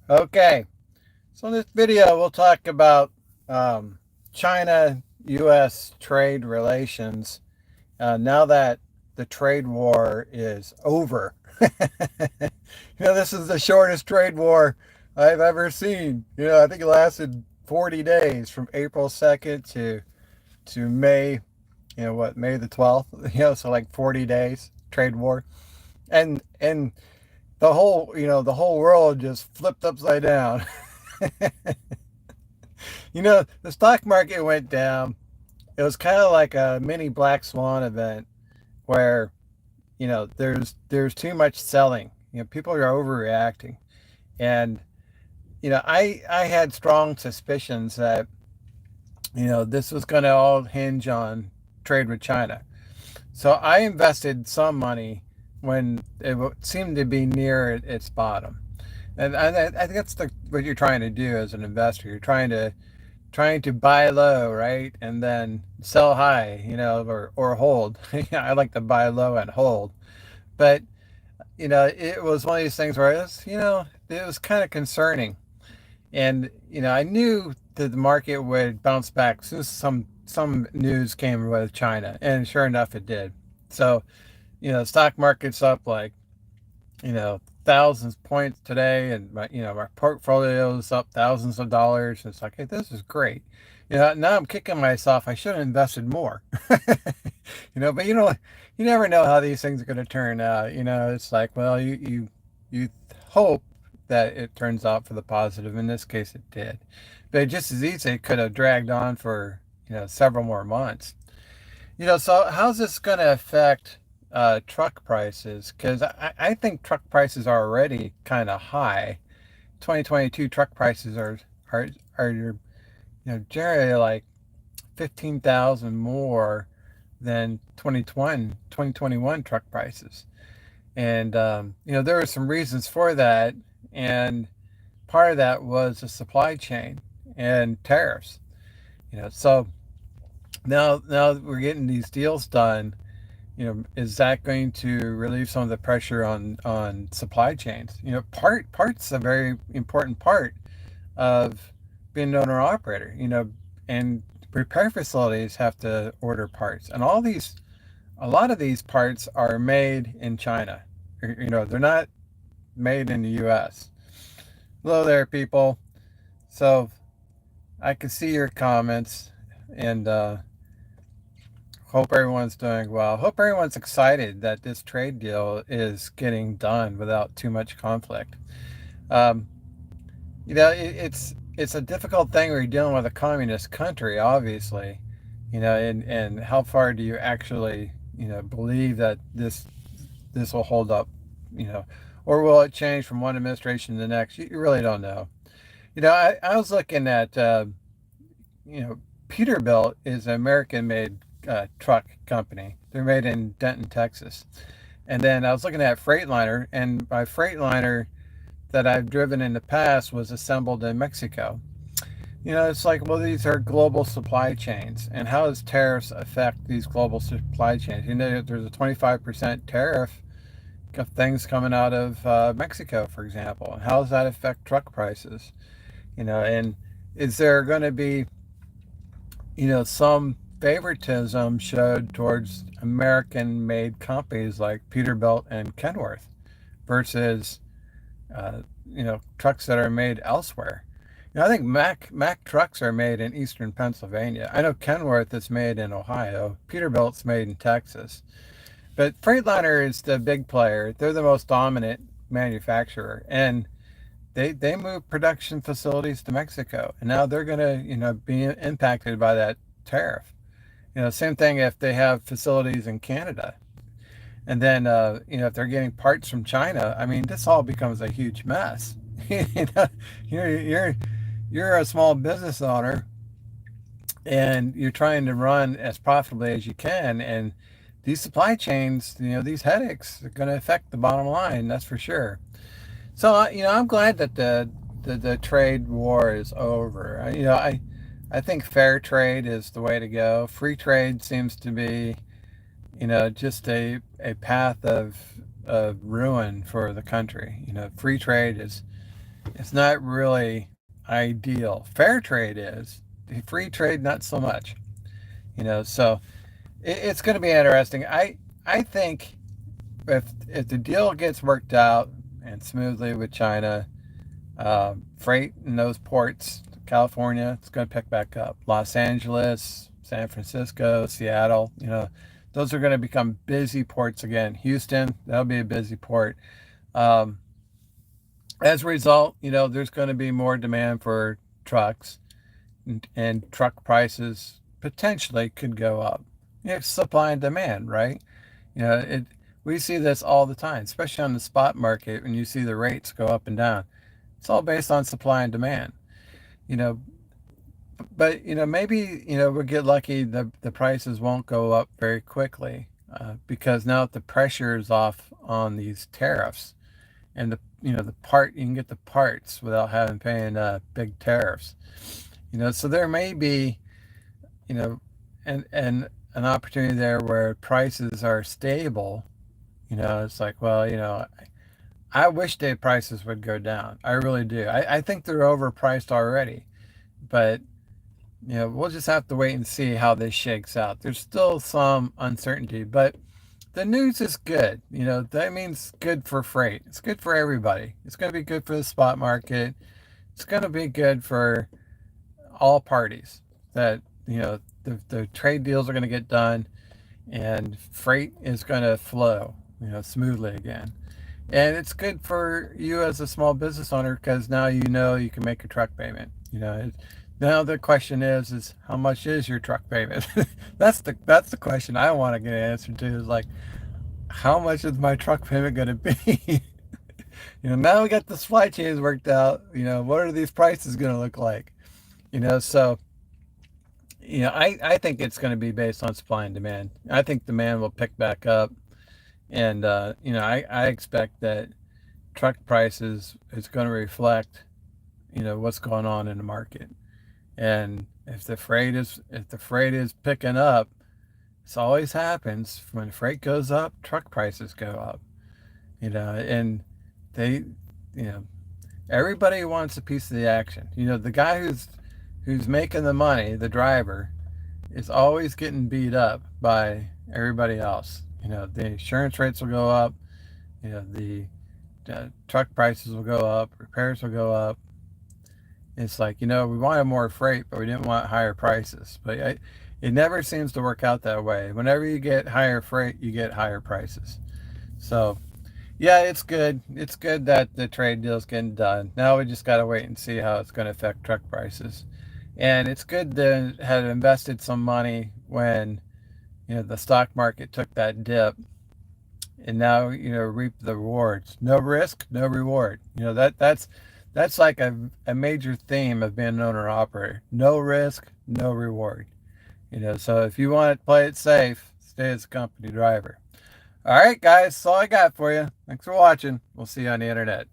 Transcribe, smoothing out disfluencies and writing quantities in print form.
Okay, so in this video, we'll talk about China-U.S. trade relations now that the trade war is over. This is the shortest trade war I've ever seen. I think it lasted 40 days from April 2nd to May, May the 12th, so like 40 days trade war. And the whole world just flipped upside down. The stock market went down. It was kind of like a mini black swan event where, there's too much selling. People are overreacting. And, I had strong suspicions that, this was going to all hinge on trade with China. So I invested some money when it seemed to be near its bottom. And I think that's what you're trying to do as an investor. You're trying to buy low, right, and then sell high, or hold. I like to buy low and hold, but it was one of these things where it was kind of concerning, and I knew that the market would bounce back as soon as some news came with China, and sure enough, it did. So the stock market's up like thousands of points today, and my portfolio's up thousands of dollars. And it's like, hey, this is great. Now I'm kicking myself. I should have invested more. But you never know how these things are going to turn out. It's like, well, you hope that it turns out for the positive. In this case, it did, but it just as easily could have dragged on for several more months. So how's this going to affect truck prices? Because I think truck prices are already kind of high. 2022 truck prices are generally like 15,000 more than 2021 truck prices. And there were some reasons for that, and part of that was the supply chain and tariffs. So now we're getting these deals done. Is that going to relieve some of the pressure on supply chains? Parts a very important part of being an owner operator. And repair facilities have to order parts, and a lot of these parts are made in China. They're not made in the U.S. Hello there, people. So I can see your comments, and hope everyone's doing well. Hope everyone's excited that this trade deal is getting done without too much conflict. Um, it's a difficult thing when you're dealing with a communist country, obviously. And how far do you actually believe that this will hold up? You know, or will it change from one administration to the next? You really don't know. I was looking at you know Peterbilt is an American-made truck company. They're made in Denton, Texas. And then I was looking at Freightliner, and my Freightliner that I've driven in the past was assembled in Mexico. It's like, well, these are global supply chains, and how does tariffs affect these global supply chains? There's a 25% tariff of things coming out of Mexico, for example. How does that affect truck prices? And is there going to be some favoritism showed towards American made companies like Peterbilt and Kenworth versus, trucks that are made elsewhere? I think Mack trucks are made in eastern Pennsylvania. I know Kenworth is made in Ohio. Peterbilt's made in Texas. But Freightliner is the big player. They're the most dominant manufacturer. And they move production facilities to Mexico, and now they're going to be impacted by that tariff. Same thing if they have facilities in Canada, and then if they're getting parts from China. I mean, this all becomes a huge mess. you know, you're a small business owner, and you're trying to run as profitably as you can, and these supply chains, these headaches are going to affect the bottom line. That's for sure. So I'm glad that the trade war is over. I think fair trade is the way to go. Free trade seems to be just a path of ruin for the country. Free trade it's not really ideal. Fair trade is. Free trade, not so much. So it's going to be interesting. I think if the deal gets worked out and smoothly with China, freight in those ports, California, it's going to pick back up. Los Angeles, San Francisco, Seattle, those are going to become busy ports again. Houston, that'll be a busy port. Um, as a result, there's going to be more demand for trucks, and truck prices potentially could go up. Supply and demand, right? It. We see this all the time, especially on the spot market when you see the rates go up and down. It's all based on supply and demand. You know, but maybe we'll get lucky. The prices won't go up very quickly because now the pressure is off on these tariffs, and the part you can get the parts without having paying big tariffs. So there may be you know and an opportunity there where prices are stable. It's like, well, I wish day prices would go down. I really do. I think they're overpriced already, but we'll just have to wait and see how this shakes out. There's still some uncertainty, but the news is good. That means good for freight. It's good for everybody. It's going to be good for the spot market. It's going to be good for all parties. That the trade deals are going to get done, and freight is going to flow smoothly again. And it's good for you as a small business owner because now you can make a truck payment. Now the question is how much is your truck payment? That's the question I want to get an answer to. Is like, how much is my truck payment going to be? Now we got the supply chains worked out. What are these prices going to look like? So I think it's going to be based on supply and demand. I think demand will pick back up, and I expect that truck prices is going to reflect what's going on in the market. And if the freight is picking up, this always happens. When freight goes up, truck prices go up. And they you know everybody wants a piece of the action. The guy who's making the money, the driver, is always getting beat up by everybody else. The insurance rates will go up. The truck prices will go up. Repairs will go up. It's like, we wanted more freight, but we didn't want higher prices. But it never seems to work out that way. Whenever you get higher freight, you get higher prices. So, yeah, it's good. It's good that the trade deal's getting done. Now we just got to wait and see how it's going to affect truck prices. And it's good to have invested some money when, the stock market took that dip, and now reap the rewards. No risk, no reward. That's like a major theme of being an owner operator. No risk, no reward. So if you want to play it safe, stay as a company driver. All right, guys, that's all I got for you. Thanks for watching. We'll see you on the internet.